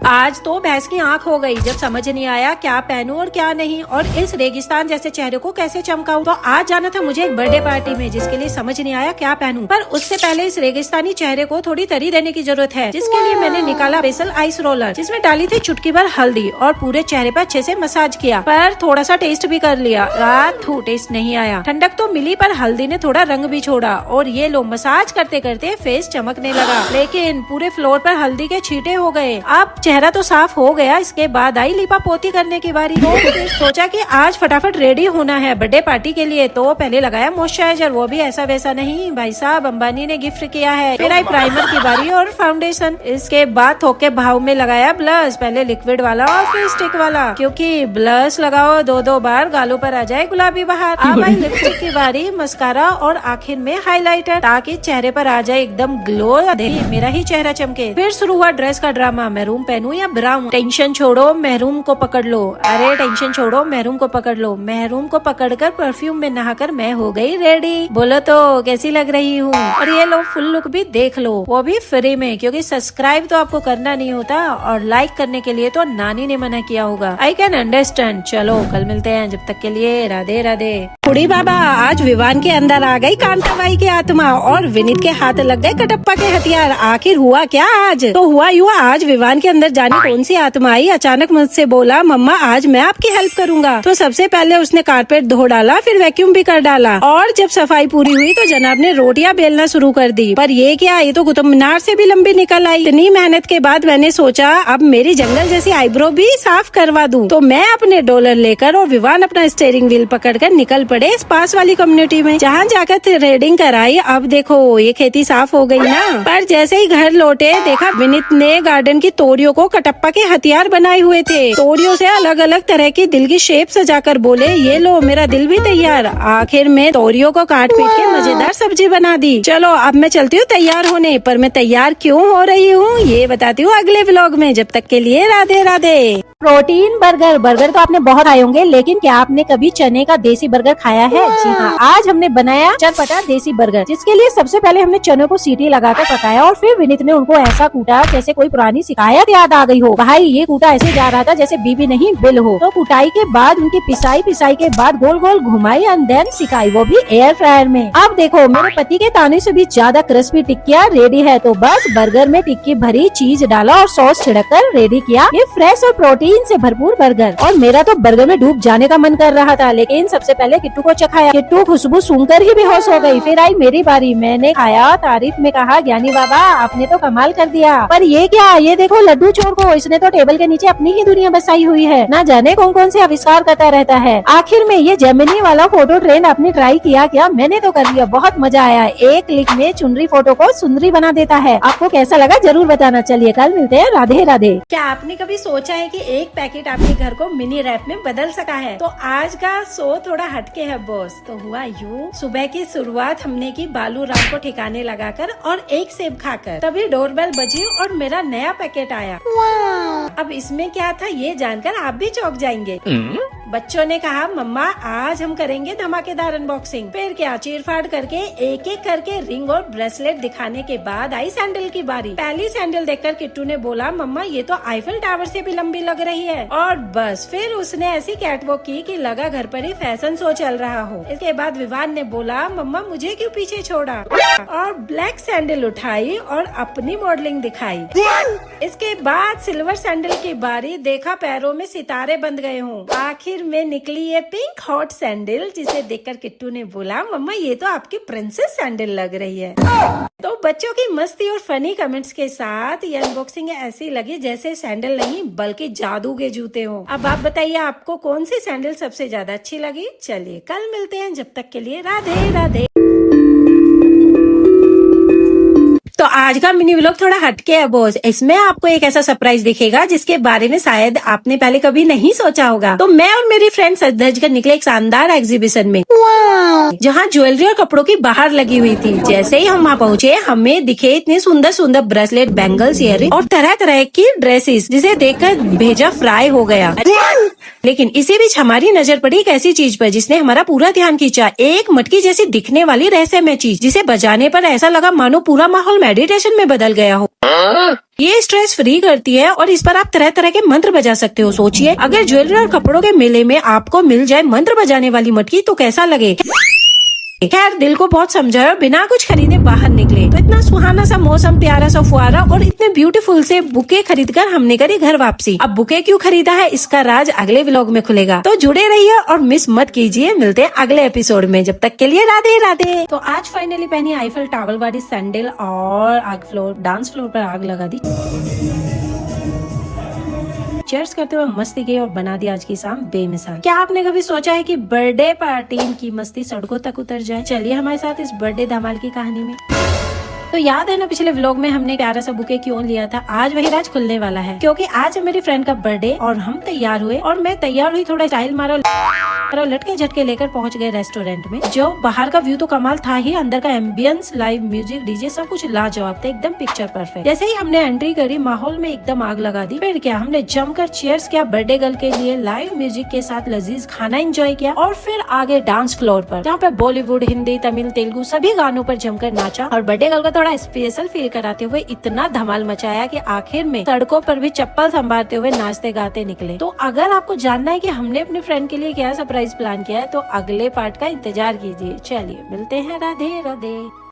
आज तो भैंस की आंख हो गई जब समझ नहीं आया क्या पहनूं और क्या नहीं, और इस रेगिस्तान जैसे चेहरे को कैसे चमकाऊं। तो आज जाना था मुझे एक बर्थडे पार्टी में, जिसके लिए समझ नहीं आया क्या पहनूं। पर उससे पहले इस रेगिस्तानी चेहरे को थोड़ी तरी देने की जरूरत है, जिसके लिए मैंने निकाला बेसल आइस रोलर, जिसमें डाली थी चुटकी भर हल्दी और पूरे चेहरे पर अच्छे से मसाज किया। पर थोड़ा सा टेस्ट भी कर लिया, रात टेस्ट नहीं आया। ठंडक तो मिली पर हल्दी ने थोड़ा रंग भी छोड़ा, और ये लो मसाज करते करते फेस चमकने लगा, लेकिन पूरे फ्लोर पर हल्दी के छींटे हो गए। अब चेहरा तो साफ हो गया, इसके बाद आई लिपा पोती करने की बारी। तो फिर सोचा कि आज फटाफट रेडी होना है बर्थडे पार्टी के लिए, तो पहले लगाया मॉइस्चराइजर, वो भी ऐसा वैसा नहीं, भाई साहब अंबानी ने गिफ्ट किया है। फिर आई प्राइमर की बारी और फाउंडेशन, इसके बाद थोक के भाव में लगाया ब्लश, पहले लिक्विड वाला और फिर स्टिक वाला, क्योंकि ब्लश लगाओ दो बार गालों पर आ जाए गुलाबी बहार। अब आई लिपस्टिक की बारी, मस्कारा और आखिर में हाइलाइटर, ताकि चेहरे पर आ जाए एकदम ग्लो, मेरा ही चेहरा चमके। फिर शुरू हुआ ड्रेस का ड्रामा, मैरून पहनूं या ब्राउन। टेंशन छोड़ो महरूम को पकड़ लो, अरे टेंशन छोड़ो महरूम को पकड़ लो। महरूम को पकड़कर परफ्यूम में नहाकर मैं हो गई रेडी। बोलो तो कैसी लग रही हूँ, और ये लो फुल लुक भी देख लो, वो भी फ्री में, क्योंकि सब्सक्राइब तो आपको करना नहीं होता और लाइक करने के लिए तो नानी ने मना किया होगा। I can understand. चलो कल मिलते हैं, जब तक के लिए राधे राधे। कुड़ी बाबा, आज विवान के अंदर आ गई कांताबाई की आत्मा और विनीत के हाथ लग गए कटप्पा के हथियार। आखिर हुआ क्या आज? तो हुआ यूँ, आज विवान के अंदर जाने कौन सी आत्मा आई, अचानक मुझसे बोला मम्मा आज मैं आपकी हेल्प करूंगा। तो सबसे पहले उसने कारपेट धो डाला, फिर वैक्यूम भी कर डाला, और जब सफाई पूरी हुई तो जनाब ने रोटियां बेलना शुरू कर दी। पर ये क्या, ये तो कुतुब मीनार से भी लंबी निकल आई। इतनी मेहनत के बाद मैंने सोचा अब मेरी जंगल जैसी आईब्रो भी साफ करवा दूं। तो मैं अपने डॉलर लेकर और विवान अपना स्टीयरिंग व्हील पकड़कर निकल पड़े इस पास वाली कम्युनिटी में, जहाँ जाकर थ्रेडिंग कराई। अब देखो ये खेती साफ हो गई ना। पर जैसे ही घर लौटे देखा विनीत ने गार्डन की तोड़ियों को कटप्पा के हथियार बनाए हुए थे। तोड़ियों से अलग अलग तरह की दिल की शेप सजाकर बोले ये लो मेरा दिल भी तैयार। आखिर में तोड़ियों को काट पीट के मजेदार सब्जी बना दी। चलो अब मैं चलती हूँ तैयार होने, पर मैं तैयार क्यों हो रही हूँ ये बताती हूँ अगले व्लॉग में। जब तक के लिए राधे राधे। प्रोटीन बर्गर तो आपने बहुत खाए होंगे, लेकिन क्या आपने कभी चने का देसी बर्गर खाया है? जी हाँ, आज हमने बनाया चटपटा देसी बर्गर, जिसके लिए सबसे पहले हमने चनों को सीटी लगाकर पकाया और फिर विनीत ने उनको ऐसा कूटा जैसे कोई पुरानी शिकायत याद आ गई हो। भाई ये कूटा ऐसे जा रहा था जैसे बीबी नहीं बिल हो। तो कुटाई के बाद उनकी पिसाई के बाद गोल गोल घुमाई एंड देन सिकाई, वो भी एयर फ्रायर में। अब देखो मेरे पति के ताने से भी ज्यादा क्रिस्पी टिक्कियाँ रेडी है। तो बस बर्गर में टिक्की भरी, चीज डाला और सॉस छिड़ककर रेडी किया ये फ्रेश और प्रोटीन से भरपूर बर्गर। और मेरा तो बर्गर में डूब जाने का मन कर रहा था, लेकिन सबसे पहले किट्टू को चखाया। किट्टू खुशबू सुनकर ही बेहोश हो गई। फिर आई मेरी बारी, मैंने खाया, तारीफ में कहा ज्ञानी बाबा आपने तो कमाल कर दिया। पर ये क्या, ये देखो लड्डू चोर को, इसने तो टेबल के नीचे अपनी ही दुनिया बसाई हुई है, ना जाने कौन कौन से आविष्कार करता रहता है। आखिर में ये जेमिनी वाला फोटो ट्रेंड आपने ट्राई किया क्या? मैंने तो कर लिया, बहुत मजा आया। एक क्लिक में चुनरी फोटो को सुंदरी बना देता है। आपको कैसा लगा जरूर बताना। चलिए कल मिलते हैं, राधे राधे। क्या आपने कभी सोचा है कि एक पैकेट आपके घर को मिनी रैप में बदल सका है? तो आज का शो थोड़ा हटके है बॉस। तो हुआ यूँ, सुबह की शुरुआत हमने की बालू राम को ठिकाने लगाकर और एक सेब खाकर। तभी डोरबेल बजी और मेरा नया पैकेट आया। अब इसमें क्या था ये जानकर आप भी चौंक जाएंगे। बच्चों ने कहा मम्मा आज हम करेंगे धमाकेदार अनबॉक्सिंग। फिर क्या चीरफाड़ करके एक एक करके रिंग और ब्रेसलेट दिखाने के बाद आई सैंडल की बारी। पहली सैंडल देखकर किट्टू ने बोला मम्मा ये तो आईफल टावर से भी लंबी लग रही है। और बस फिर उसने ऐसी कैटवॉक की कि लगा घर पर ही फैशन शो चल रहा हो। इसके बाद विवान ने बोला मम्मा मुझे क्यों पीछे छोड़ा, और ब्लैक सैंडल उठाई और अपनी मॉडलिंग दिखाई। इसके बाद सिल्वर सैंडल की बारी, देखा पैरों में सितारे बंध गए हों। आखिर में निकली ये पिंक हॉट सैंडल, जिसे देखकर किट्टू ने बोला मम्मा ये तो आपकी प्रिंसेस सैंडल लग रही है। तो बच्चों की मस्ती और फनी कमेंट्स के साथ ये अनबॉक्सिंग ऐसी लगी जैसे सैंडल नहीं बल्कि जादू के जूते हो। अब आप बताइए आपको कौन सी सैंडल सबसे ज्यादा अच्छी लगी? चलिए कल मिलते हैं, जब तक के लिए राधे राधे। तो आज का मिनी व्लॉग थोड़ा हटके है बॉस। इसमें आपको एक ऐसा सरप्राइज दिखेगा जिसके बारे में शायद आपने पहले कभी नहीं सोचा होगा। तो मैं और मेरी फ्रेंड सज धज कर निकले एक शानदार एग्जीबिशन में, जहाँ ज्वेलरी और कपड़ों की बाहर लगी हुई थी। जैसे ही हम वहाँ पहुँचे हमें दिखे इतने सुंदर सुंदर ब्रेसलेट, बैंगल्स, इयररिंग और तरह तरह की ड्रेसेस, जिसे देखकर भेजा फ्राई हो गया। लेकिन इसी बीच हमारी नजर पड़ी एक ऐसी चीज पर जिसने हमारा पूरा ध्यान खींचा। एक मटकी जैसी दिखने वाली रहस्यमय चीज, जिसे बजाने पर ऐसा लगा मानो पूरा माहौल मेडिटेशन में बदल गया हो। ये स्ट्रेस फ्री करती है और इस पर आप तरह तरह के मंत्र बजा सकते हो। सोचिए अगर ज्वेलरी और कपड़ों के मेले में आपको मिल जाए मंत्र बजाने वाली मटकी तो कैसा लगे। खैर दिल को बहुत समझाया, बिना कुछ खरीदे बाहर निकले तो इतना सुहाना सा मौसम, प्यारा सा फुहारा और इतने ब्यूटीफुल से बुके खरीदकर हमने करी घर वापसी। अब बुके क्यों खरीदा है इसका राज अगले व्लॉग में खुलेगा, तो जुड़े रहिए और मिस मत कीजिए। मिलते हैं अगले एपिसोड में, जब तक के लिए राधे राधे। तो आज फाइनली पहनी आईफल टावल वाली सैंडल और डांस फ्लोर पर आग लगा दी। चेयर्स करते हुए मस्ती की और बना दिया आज की शाम बेमिसाल। क्या आपने कभी सोचा है कि बर्थडे पार्टी की मस्ती सड़कों तक उतर जाए? चलिए हमारे साथ इस बर्थडे धमाल की कहानी में। तो याद है ना पिछले व्लॉग में हमने प्यारा सा बुके क्यों लिया था? आज वही राज खुलने वाला है, क्योंकि आज है मेरी फ्रेंड का बर्थडे और हम तैयार हुए और मैं तैयार हुई, थोड़ा स्टाइल मारा, लटके झटके लेकर पहुंच गए रेस्टोरेंट में। जो बाहर का व्यू तो कमाल था ही, अंदर का एम्बियंस, लाइव म्यूजिक, डीजे सब कुछ लाजवाब था, एकदम पिक्चर परफेक्ट। जैसे ही हमने एंट्री करी माहौल में एकदम आग लगा दी। फिर क्या, हमने जमकर चीयर्स किया बर्थडे गर्ल के लिए, लाइव म्यूजिक के साथ लजीज खाना एंजॉय किया और फिर आगे डांस फ्लोर पर, जहाँ पे बॉलीवुड, हिंदी, तमिल, तेलुगु सभी गानों पर जमकर नाचा और बर्थडे गर्ल का थोड़ा स्पेशल फील कराते हुए इतना धमाल मचाया कि आखिर में सड़कों पर भी चप्पल संभालते हुए नाचते गाते निकले। तो अगर आपको जानना है कि हमने अपने फ्रेंड के लिए क्या सरप्राइज प्लान किया है तो अगले पार्ट का इंतजार कीजिए। चलिए मिलते हैं, राधे राधे।